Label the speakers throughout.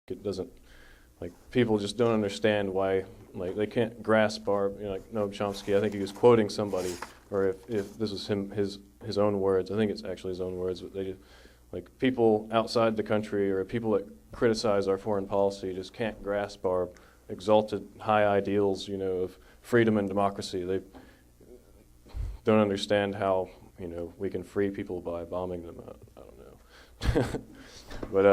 Speaker 1: It doesn't, like, people just don't understand why, like, they can't grasp our, like Noam Chomsky, I think he was quoting somebody, or if this was his own words, I think it's actually his own words, but like, people outside the country or people that criticize our foreign policy just can't grasp our exalted high ideals, of freedom and democracy. They don't understand how, we can free people by bombing them. I don't know. But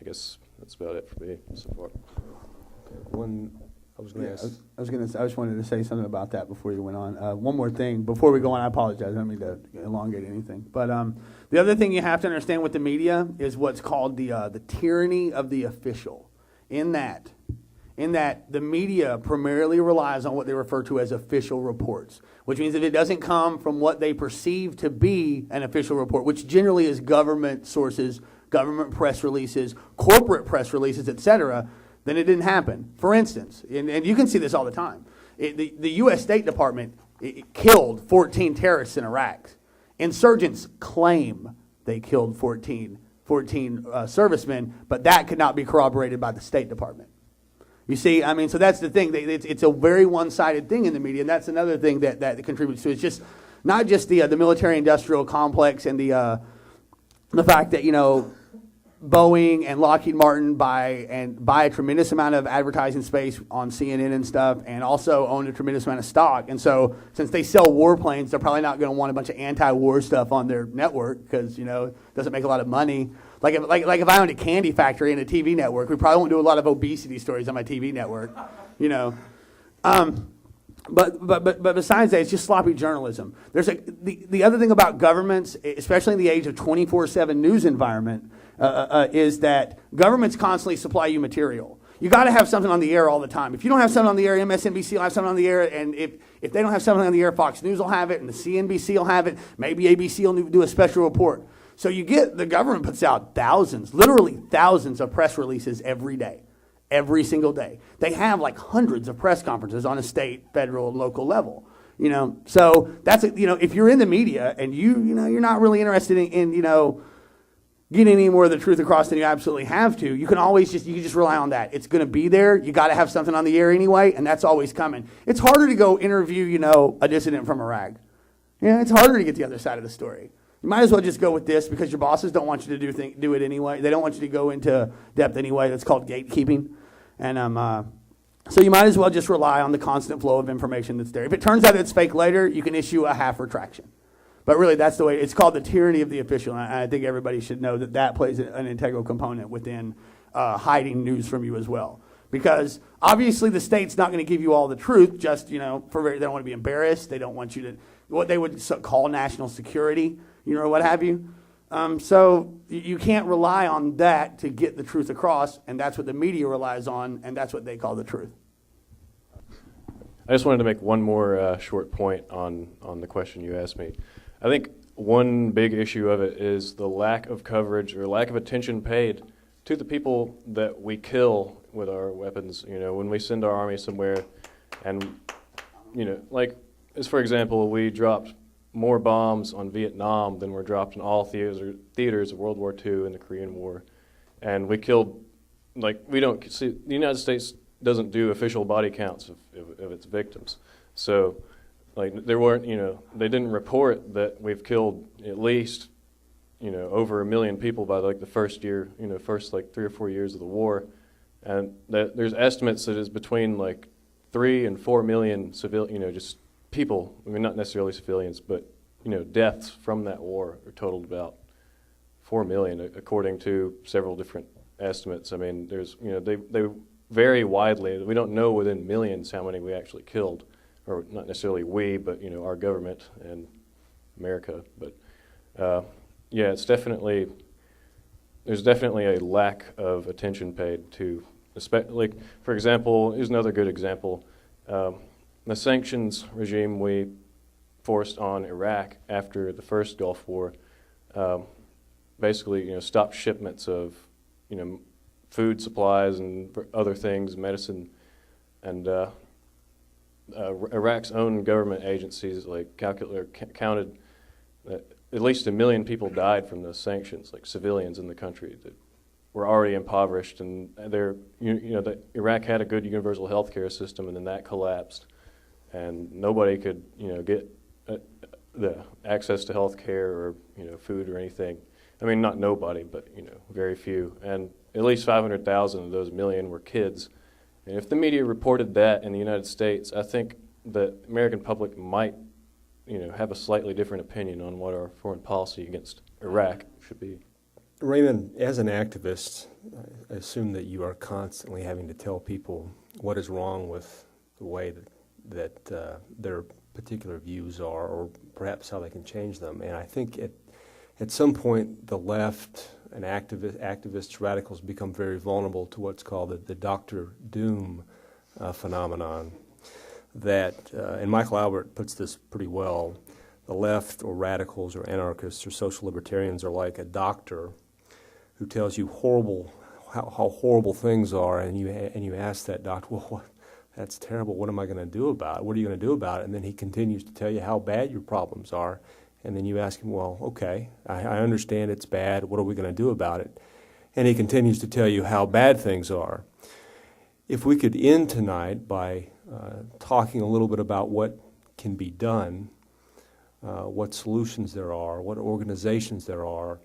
Speaker 1: I guess that's about it for me so far.
Speaker 2: I was going to ask.
Speaker 3: I just wanted to say something about that before you went on. One more thing before we go on. I apologize. I don't mean to elongate anything. But the other thing you have to understand with the media is what's called the tyranny of the official. In that the media primarily relies on what they refer to as official reports, which means if it doesn't come from what they perceive to be an official report, which generally is government sources, government press releases, corporate press releases, etc., then it didn't happen. For instance, and you can see this all the time, the U.S. State Department killed 14 terrorists in Iraq. Insurgents claim they killed 14 servicemen, but that could not be corroborated by the State Department. You see, so that's the thing. It's a very one-sided thing in the media, and that's another thing that contributes to it. It's just not just the military-industrial complex and the fact that, Boeing and Lockheed Martin buy a tremendous amount of advertising space on CNN and stuff, and also own a tremendous amount of stock. And so, since they sell warplanes, they're probably not going to want a bunch of anti-war stuff on their network because it doesn't make a lot of money. Like if I owned a candy factory and a TV network, we probably won't do a lot of obesity stories on my TV network, But besides that, it's just sloppy journalism. There's the other thing about governments, especially in the age of 24/7 news environment, is that governments constantly supply you material. You got to have something on the air all the time. If you don't have something on the air, MSNBC will have something on the air, and if they don't have something on the air, Fox News will have it, and the CNBC will have it. Maybe ABC will do a special report. So the government puts out literally thousands of press releases every day. Every single day. They have like hundreds of press conferences on a state, federal, and local level. So that's if you're in the media and you're not really interested in getting any more of the truth across than you absolutely have to, you can just rely on that. It's going to be there. You got to have something on the air anyway, and that's always coming. It's harder to go interview a dissident from Iraq. It's harder to get the other side of the story. You might as well just go with this because your bosses don't want you to do it anyway. They don't want you to go into depth anyway. That's called gatekeeping. And so you might as well just rely on the constant flow of information that's there. If it turns out it's fake later, you can issue a half retraction. But really, that's the way. It's called the tyranny of the official. And I think everybody should know that plays an integral component within hiding news from you as well. Because obviously the state's not going to give you all the truth. Just they don't want to be embarrassed. They don't want you to what they would call national security. What have you. So you can't rely on that to get the truth across, and that's what the media relies on, and that's what they call the truth.
Speaker 1: I just wanted to make one more short point on the question you asked me. I think one big issue of it is the lack of coverage or lack of attention paid to the people that we kill with our weapons. When we send our army somewhere, and like as for example, we dropped more bombs on Vietnam than were dropped in all theaters of World War II and the Korean War. And we killed, we don't see, the United States doesn't do official body counts of its victims. So, there weren't, they didn't report that we've killed at least, over 1 million people by the first year, first 3 or 4 years of the war. And that there's estimates that it's between 3 and 4 million civilian, just people, not necessarily civilians, but deaths from that war are totaled about 4 million, according to several different estimates. There's they vary widely. We don't know within millions how many we actually killed, or not necessarily we, but our government and America. But there's definitely a lack of attention paid to, for example, here's another good example. The sanctions regime we forced on Iraq after the first Gulf War basically, stopped shipments of, food supplies and other things, medicine, and Iraq's own government agencies counted that at least 1 million people died from those sanctions, like civilians in the country that were already impoverished, and Iraq had a good universal health care system, and then that collapsed, and nobody could get the access to health care or food or anything. I mean, not nobody, but very few, and at least 500,000 of those million were kids. And if the media reported that in the United States, I think the American public might have a slightly different opinion on what our foreign policy against Iraq should be.
Speaker 2: Raymond, as an activist, I assume that you are constantly having to tell people what is wrong with the way that their particular views are, or perhaps how they can change them. And I think at some point the left and activists, radicals become very vulnerable to what's called the Dr. Doom phenomenon. And Michael Albert puts this pretty well. The left or radicals or anarchists or social libertarians are like a doctor who tells you how horrible things are, and you ask that doctor, well, that's terrible. What am I going to do about it? What are you going to do about it? And then he continues to tell you how bad your problems are, and then you ask him, well, okay, I understand it's bad. What are we going to do about it? And he continues to tell you how bad things are. If we could end tonight by talking a little bit about what can be done, what solutions there are, what organizations there are,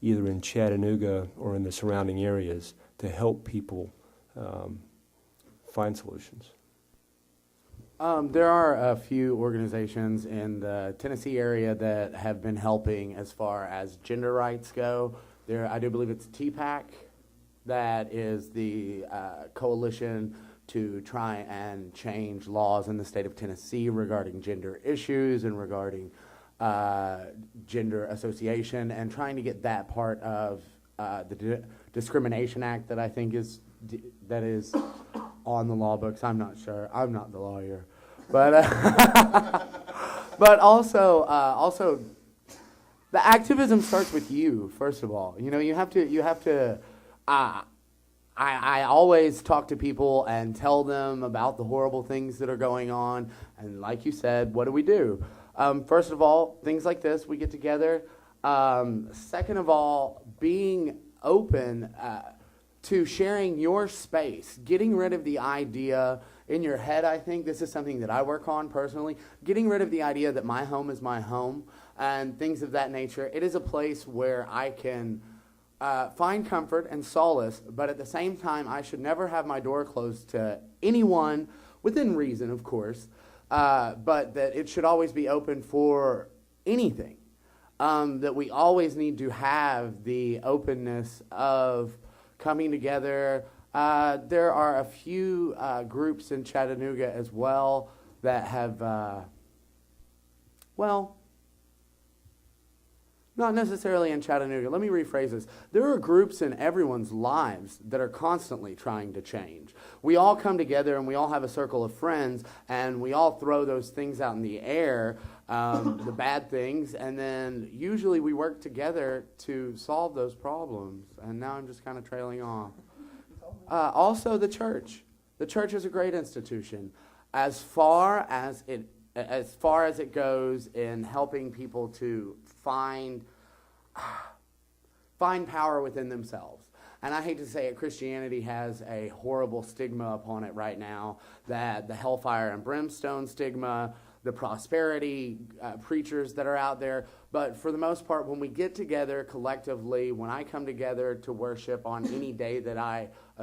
Speaker 2: either in Chattanooga or in the surrounding areas, to help people find solutions.
Speaker 3: There are a few organizations in the Tennessee area that have been helping as far as gender rights go. I do believe it's TPAC that is the coalition to try and change laws in the state of Tennessee regarding gender issues and regarding gender association, and trying to get that part of the Discrimination Act that I think is on the law books. I'm not sure. I'm not the lawyer, but but also the activism starts with you. First of all, you have to. I always talk to people and tell them about the horrible things that are going on, and like you said, what do? First of all, things like this, we get together. Second of all, being open to sharing your space, getting rid of the idea in your head. I think this is something that I work on personally, getting rid of the idea that my home is my home and things of that nature. It is a place where I can find comfort and solace, but at the same time, I should never have my door closed to anyone, within reason, of course, but that it should always be open for anything. That we always need to have the openness of coming together. There are a few groups in Chattanooga as well that have, not necessarily in Chattanooga. Let me rephrase this. There are groups in everyone's lives that are constantly trying to change. We all come together and we all have a circle of friends, and we all throw those things out in the air, the bad things, and then usually we work together to solve those problems. And now I'm just kind of trailing off. Also, the church. The church is a great institution. As far as it goes in helping people to find power within themselves. And I hate to say it, Christianity has a horrible stigma upon it right now, that the hellfire and brimstone stigma, the prosperity preachers that are out there. But for the most part, when we get together collectively, when I come together to worship on any day that I